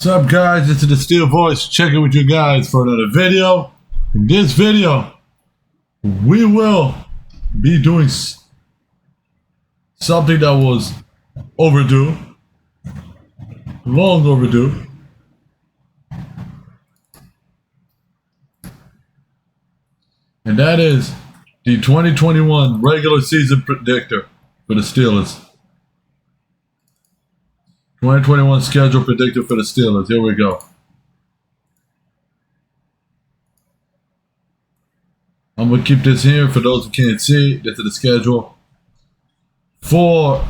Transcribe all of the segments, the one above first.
What's up, guys? This is the Steel Voice checking with you guys for another video. In this video, we will be doing something that was overdue, long overdue. And that is the 2021 regular season predictor for the Steelers. 2021 schedule predictor for the Steelers. Here we go. I'm going to keep this here for those who can't see. This is the schedule. For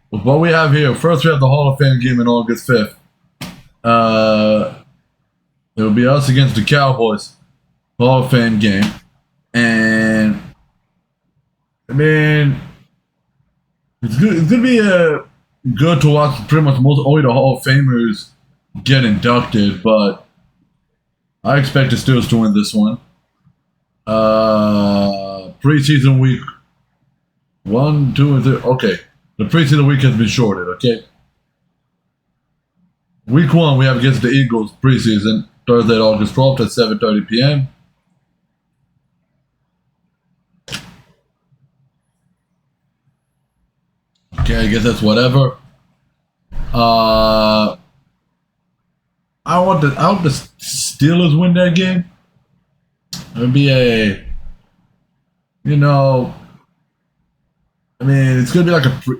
what we have here, first we have the Hall of Fame game on August 5th. It will be us against the Cowboys. Hall of Fame game. And, I mean, it's going to be good to watch pretty much all the Hall of Famers get inducted, but I expect the Steelers to win this one. Preseason week 1, 2, and 3. Okay, the preseason week has been shorted. Okay, week 1 we have against the Eagles preseason Thursday, August 12th at 7:30 p.m. Okay, I guess that's whatever. I hope the Steelers win that game. It'll be I mean, it's gonna be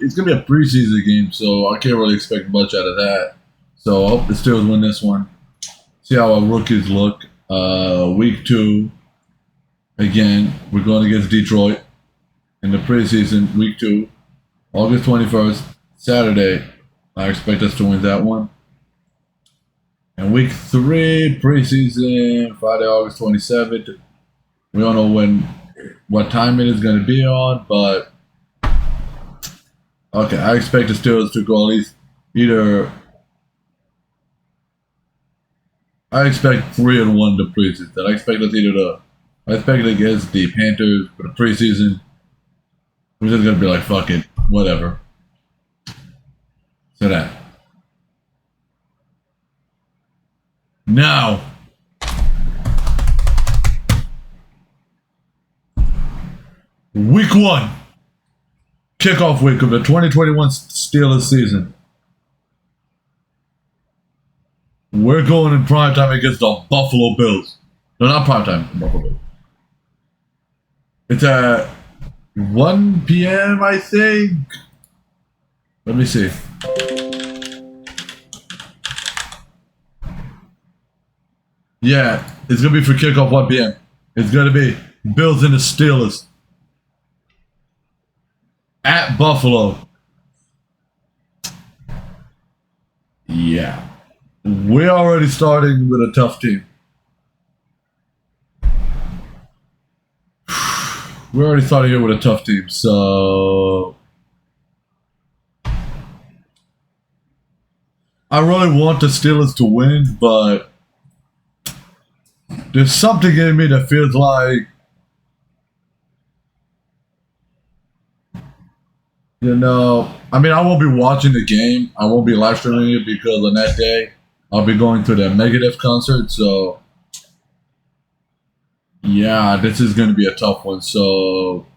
it's gonna be a preseason game, so I can't really expect much out of that. So I hope the Steelers win this one. See how our rookies look. Week 2, again, we're going against Detroit in the preseason. Week 2. August 21st, Saturday. I expect us to win that one. And week 3, preseason, Friday, August 27th. We don't know what time it is going to be on, but okay, I expect the Steelers to go at least either. I expect 3-1 the preseason. I expect us I expect against the Panthers for the preseason. We're just going to be like, fuck it. Whatever. So that. Now. Week 1. Kickoff week of the 2021 Steelers season. We're going in primetime against the Buffalo Bills. No, not primetime. Buffalo Bills. It's at 1 p.m. I think. Let me see. Yeah, it's gonna be for kickoff 1 p.m. It's gonna be Bills and the Steelers at Buffalo. Yeah, we're already starting with a tough team. We're already starting here with a tough team, so I really want the Steelers to win, but there's something in me that feels like, I mean, I won't be watching the game. I won't be live streaming it because on that day, I'll be going to the Megadeth concert, so yeah, this is going to be a tough one. So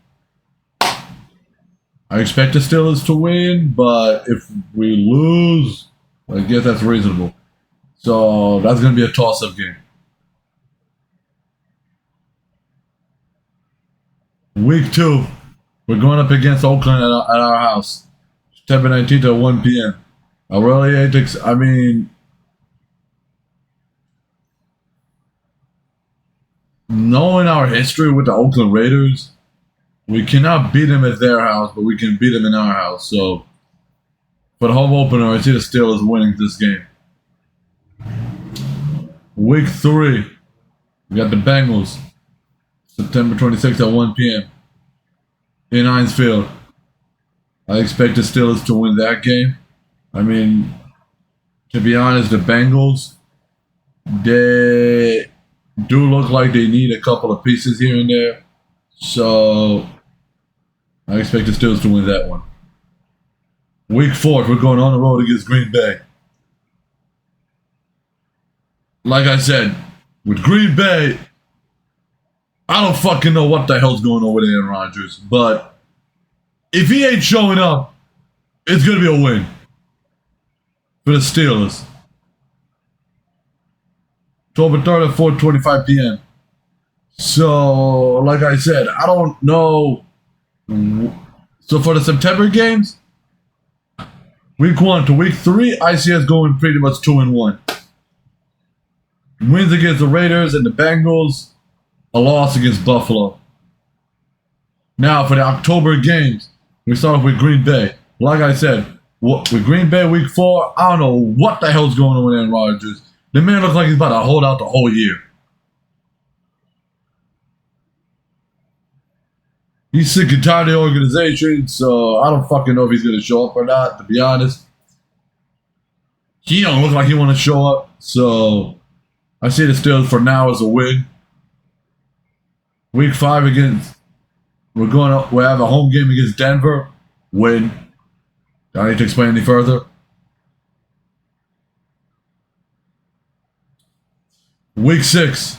I expect the Steelers to win, but if we lose, I guess that's reasonable. So that's going to be a toss-up game. Week 2, we're going up against Oakland at our house. September 19th at 1 p.m. I really hate to, I mean, knowing our history with the Oakland Raiders, we cannot beat them at their house, but we can beat them in our house. So, for the home opener, I see the Steelers winning this game. Week 3, we got the Bengals, September 26th at 1 p.m. in Heinz Field. I expect the Steelers to win that game. I mean, to be honest, the Bengals, they do look like they need a couple of pieces here and there. So, I expect the Steelers to win that one. Week 4, we're going on the road against Green Bay. like I said, with Green Bay, I don't fucking know what the hell's going on with Aaron Rodgers. But if he ain't showing up, it's going to be a win for the Steelers. October 3rd at 4:25 p.m. So, like I said, I don't know. So for the September games, week 1 to week 3, I see us going pretty much 2-1. Wins against the Raiders and the Bengals, a loss against Buffalo. Now for the October games, we start off with Green Bay. Like I said, with Green Bay week 4, I don't know what the hell's going on with Aaron Rodgers. The man looks like he's about to hold out the whole year. He's sick and tired of the organization, so I don't fucking know if he's going to show up or not, to be honest. He don't look like he want to show up, so I see the Steelers for now as a win. Week 5 against, we have a home game against Denver, win. Do I need to explain any further? Week 6,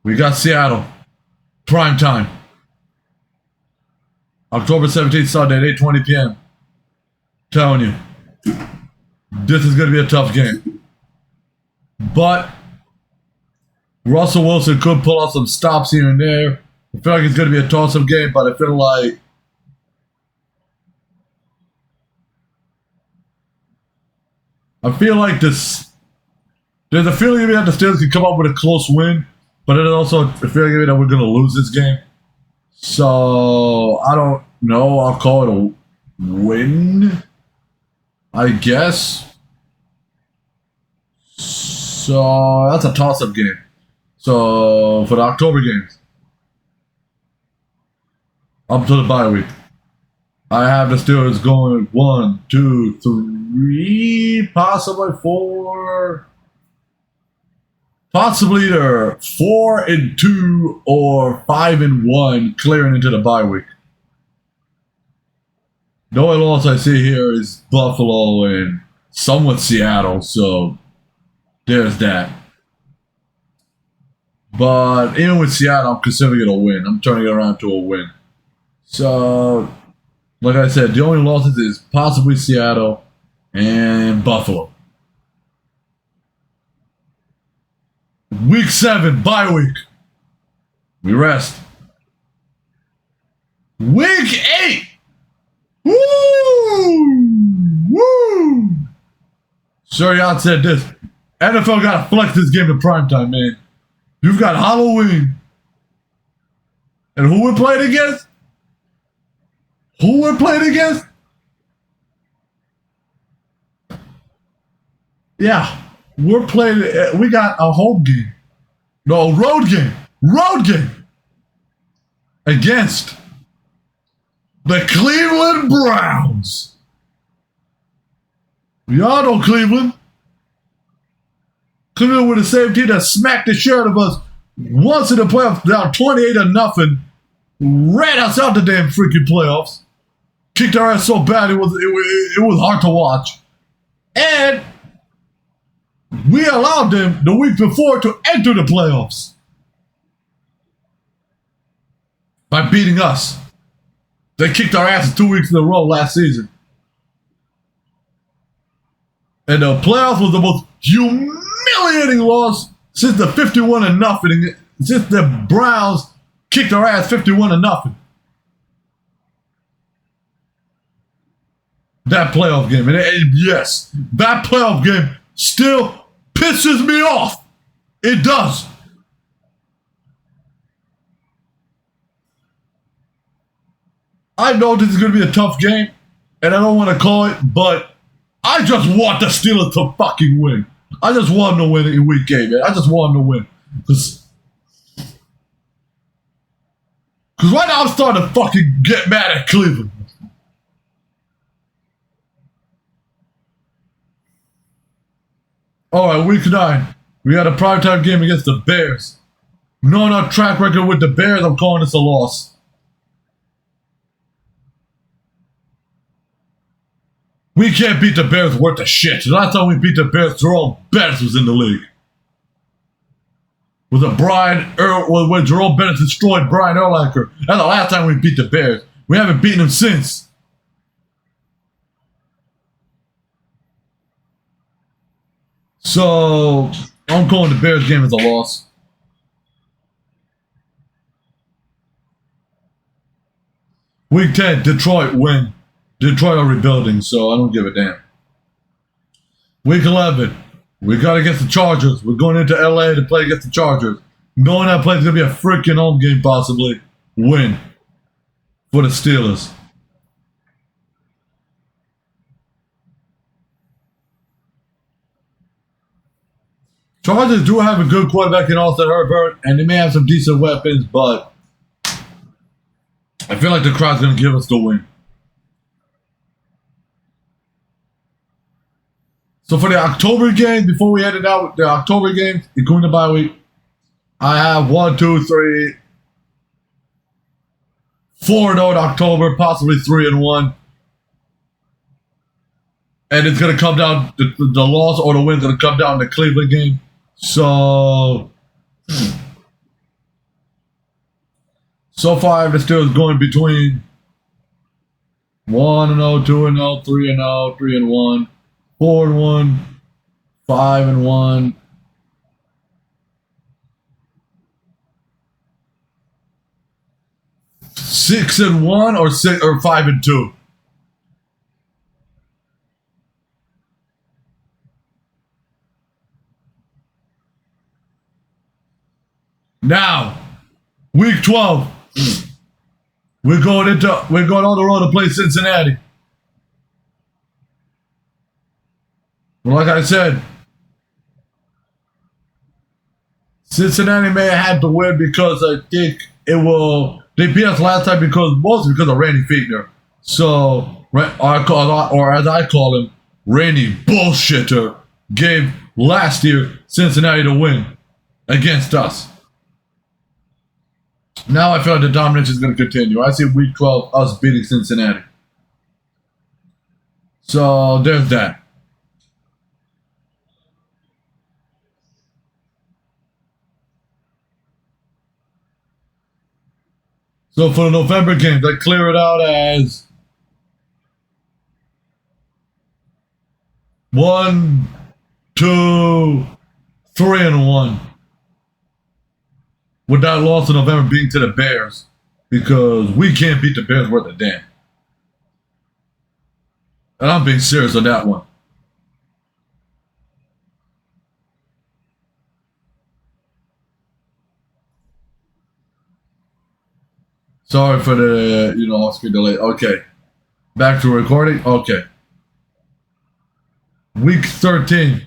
we got Seattle, prime time. October 17th, Sunday at 8:20 p.m. Telling you, this is going to be a tough game. But Russell Wilson could pull out some stops here and there. I feel like it's going to be a toss-up game, but I feel like this. There's a feeling that the Steelers can come up with a close win, but there's also a feeling that we're going to lose this game. So, I don't know. I'll call it a win, I guess. So, that's a toss-up game. So, for the October games, up to the bye week, I have the Steelers going 1, 2, 3, possibly 4. Possibly either 4-2 or 5-1, clearing into the bye week. The only loss I see here is Buffalo and somewhat Seattle, so there's that. But even with Seattle, I'm considering it a win. I'm turning it around to a win. So, like I said, the only losses is possibly Seattle and Buffalo. Week 7, bye week. We rest. Week 8. Woo! Woo! Sirianni said this. NFL got to flex this game to primetime, man. You've got Halloween. And who we're playing against? Yeah. We're playing, we got a home game. No, a road game. Against the Cleveland Browns. Y'all know Cleveland. Cleveland were the same team that smacked the shit out of us once in the playoffs, down 28-0. Ran us out the damn freaking playoffs. Kicked our ass so bad it was hard to watch. And we allowed them the week before to enter the playoffs by beating us. They kicked our asses 2 weeks in a row last season. And the playoffs was the most humiliating loss since the 51-0. Since the Browns kicked our ass 51-0. That playoff game. And yes, that playoff game still pisses me off. It does. I know this is going to be a tough game, and I don't want to call it, but I just want the Steelers to fucking win. I just want them to win in week 8, man. I just want them to win. Because right now I'm starting to fucking get mad at Cleveland. Alright, week 9. We got a primetime game against the Bears. Knowing our track record with the Bears, I'm calling this a loss. We can't beat the Bears worth a shit. The last time we beat the Bears, Jerome Bettis was in the league. Was a when Jerome Bettis destroyed Brian Urlacher. That's the last time we beat the Bears. We haven't beaten them since. So I'm calling the Bears game as a loss. Week 10, Detroit win. Detroit are rebuilding, so I don't give a damn. Week 11, we got against the Chargers. We're going into LA to play against the Chargers. Knowing that play is going to be a freaking home game, possibly. Win for the Steelers. Chargers do have a good quarterback in Austin Herbert, and they may have some decent weapons, but I feel like the crowd's going to give us the win. So for the October game, before we headed out, the October games, including the bye week, I have 1, 2, 3, 4-0 in October, possibly 3-1. And it's going to come down, the loss or the win is going to come down to the Cleveland game. So far, the Steelers going between 1-0, 2-0, 3-0, 3-1, 4-1, 5-1. 6-1 or 5-2. Now, week 12, we're going on the road to play Cincinnati. Well, like I said, Cincinnati may have had to win because I think they beat us last time mostly because of Randy Fichtner. So, or as I call him, Randy Bullshitter gave last year Cincinnati to win against us. Now I feel like the dominance is going to continue. I see week 12 us beating Cincinnati. So there's that. So for the November games, I clear it out as 1, 2, 3-1. With that loss in November being to the Bears, because we can't beat the Bears worth a damn. And I'm being serious on that one. Sorry for the, off-screen delay. Okay. Back to recording. Okay. Week 13.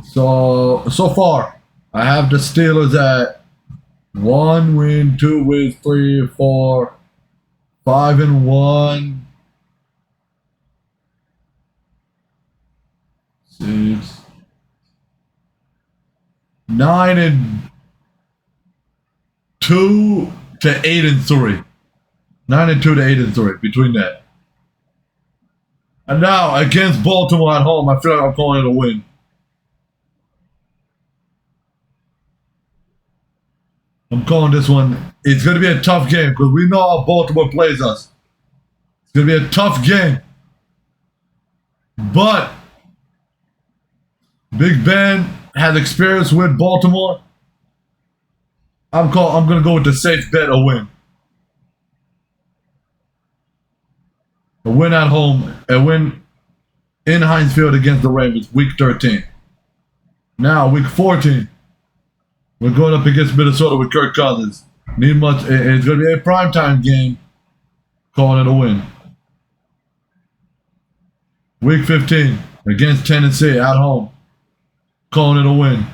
So far, I have the Steelers at 1 win, 2 wins, 3, 4, 5-1, 6, 9-2 to 8-3. 9-2 to 8-3 between that. And now against Baltimore at home, I feel like I'm calling it a win. I'm calling this one. It's going to be a tough game because we know how Baltimore plays us. It's going to be a tough game. But Big Ben has experience with Baltimore. I'm going to go with the safe bet, a win. A win at home. A win in Heinz Field against the Ravens, week 13. Now, week 14. We're going up against Minnesota with Kirk Cousins. It's going to be a primetime game. Calling it a win. Week 15 against Tennessee at home. Calling it a win.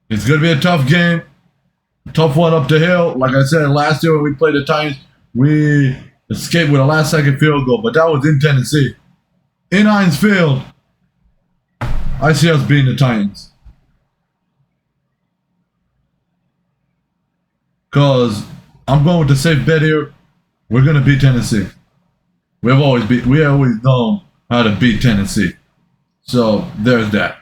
It's going to be a tough game. Tough one up the hill. Like I said, last year when we played the Titans, we escaped with a last-second field goal. But that was in Tennessee. In Heinz Field, I see us beating the Titans. Because I'm going with the safe bet here. We're going to beat Tennessee. We always known how to beat Tennessee. So there's that.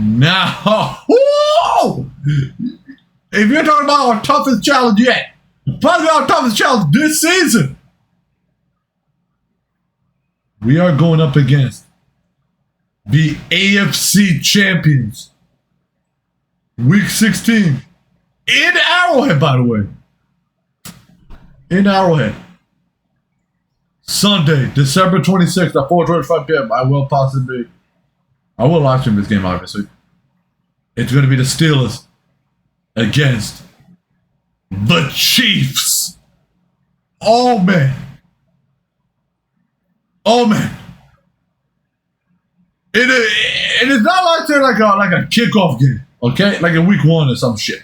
Now, whoa! If you're talking about our toughest challenge yet, probably our toughest challenge this season, we are going up against the AFC champions. Week 16. In Arrowhead, by the way. In Arrowhead. Sunday, December 26th at 4:25 p.m. I will live stream this game, obviously. It's going to be the Steelers against the Chiefs. Oh, man. Oh, man. It is not like a kickoff game, okay? Like in week 1 or some shit.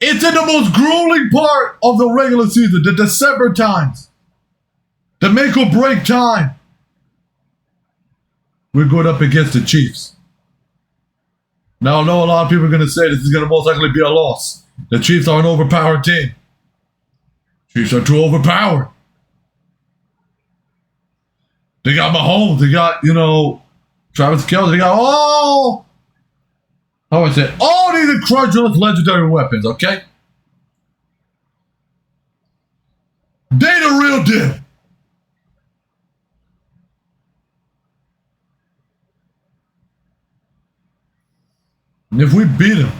It's in the most grueling part of the regular season, the December times. The make or break time. We're going up against the Chiefs. Now, I know a lot of people are going to say this is going to most likely be a loss. The Chiefs are an overpowered team. Chiefs are too overpowered. They got Mahomes. They got, Travis Kelce. They got all these incredulous legendary weapons, okay? They the real deal. And if we beat them,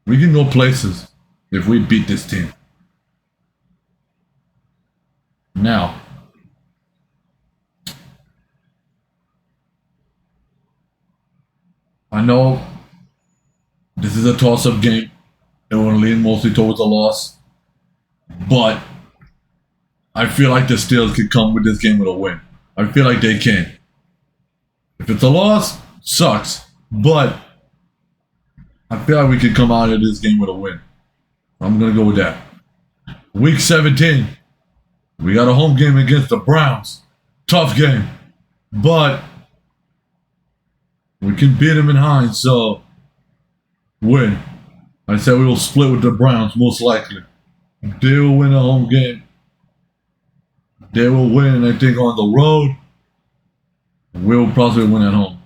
we can go places if we beat this team. Now, I know this is a toss-up game. It will lean mostly towards a loss. But I feel like the Steelers could come with this game with a win. I feel like they can. If it's a loss, sucks. But I feel like we could come out of this game with a win. I'm going to go with that. Week 17. We got a home game against the Browns. Tough game. But we can beat them in Hines, so win. I said we will split with the Browns, most likely. They will win a home game. They will win, I think, on the road. We'll probably win at home.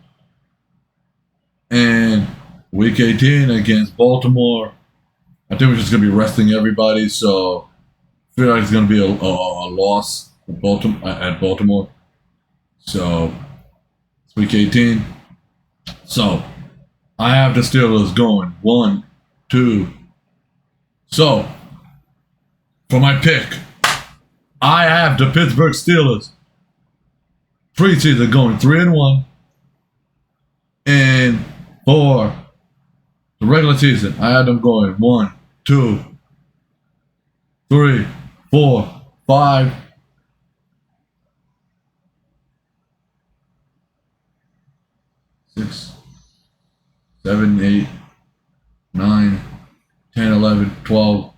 And week 18 against Baltimore, I think we're just going to be resting everybody, so I feel like it's going to be a loss at Baltimore. So, it's week 18. So, I have the Steelers going 1, 2. So, for my pick, I have the Pittsburgh Steelers preseason going 3-1. And for the regular season, I had them going 1, 2, 3, 4, 5. 6, 7, 8, 9, 10, 11, 12.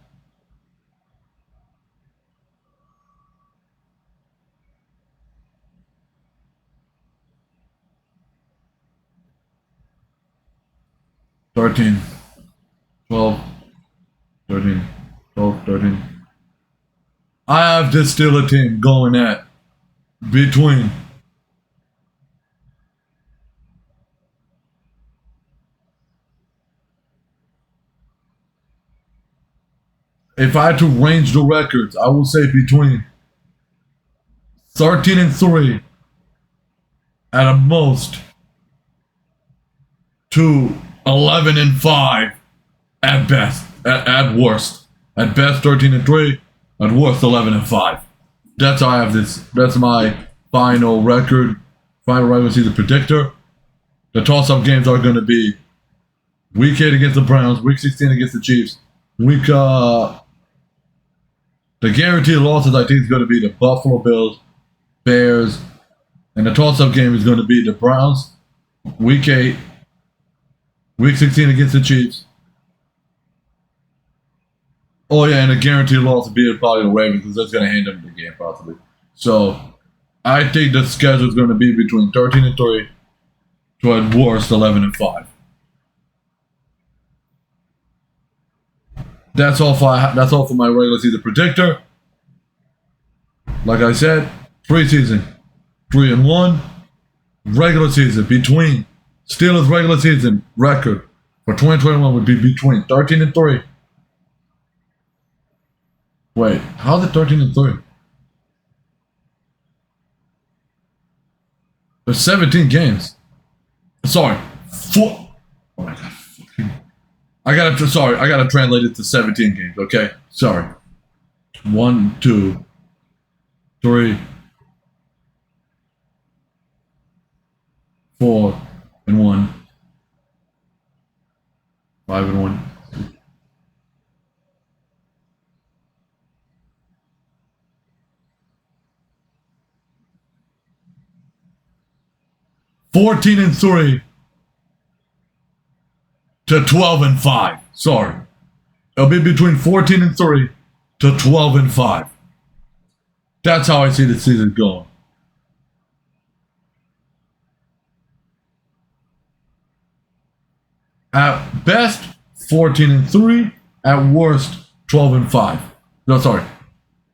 $13, 12, 13, 12, 13. I have this Steelers team going at between if I had to range the records, I would say between 13-3 at a most to 11-5 at best, at worst. At best 13-3, at worst 11-5. That's how I have this. That's my final record, final regular season predictor. The toss-up games are going to be Week 8 against the Browns, Week 16 against the Chiefs. The guaranteed losses, I think, is going to be the Buffalo Bills, Bears, and the toss-up game is going to be the Browns, Week 8, Week 16 against the Chiefs. Oh, yeah, and a guaranteed loss would be probably the Ravens, because that's going to hand them the game, possibly. So, I think the schedule is going to be between 13-3 to at worst 11-5. That's all for my regular season predictor. Like I said, preseason 3-1, regular season between Steelers regular season record for 2021 would be between 13-3. Wait, how's it 13-3? There's 17 games. Sorry, 4. Oh my god. I gotta translate it to 17 games, okay? Sorry. 1, 2, 3, 4, and 1. 5 and 1. (14-3) to 12-5. Sorry. It'll be between 14-3 to 12-5. That's how I see the season going. At best, 14-3. At worst, 12-5. No, sorry.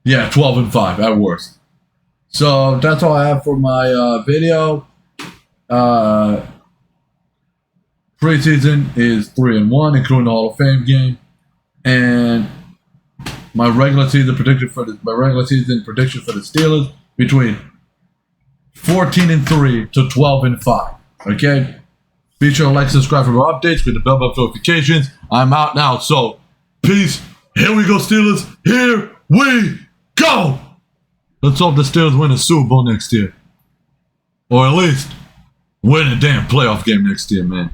Yeah, 12-5 at worst. So that's all I have for my video. Preseason is 3-1, including the Hall of Fame game, and my regular season prediction for the Steelers between 14-3 to 12-5. Okay, be sure to like, subscribe for more updates with the bell button notifications. I'm out now, so peace. Here we go, Steelers. Here we go. Let's hope the Steelers win a Super Bowl next year, or at least win a damn playoff game next year, man.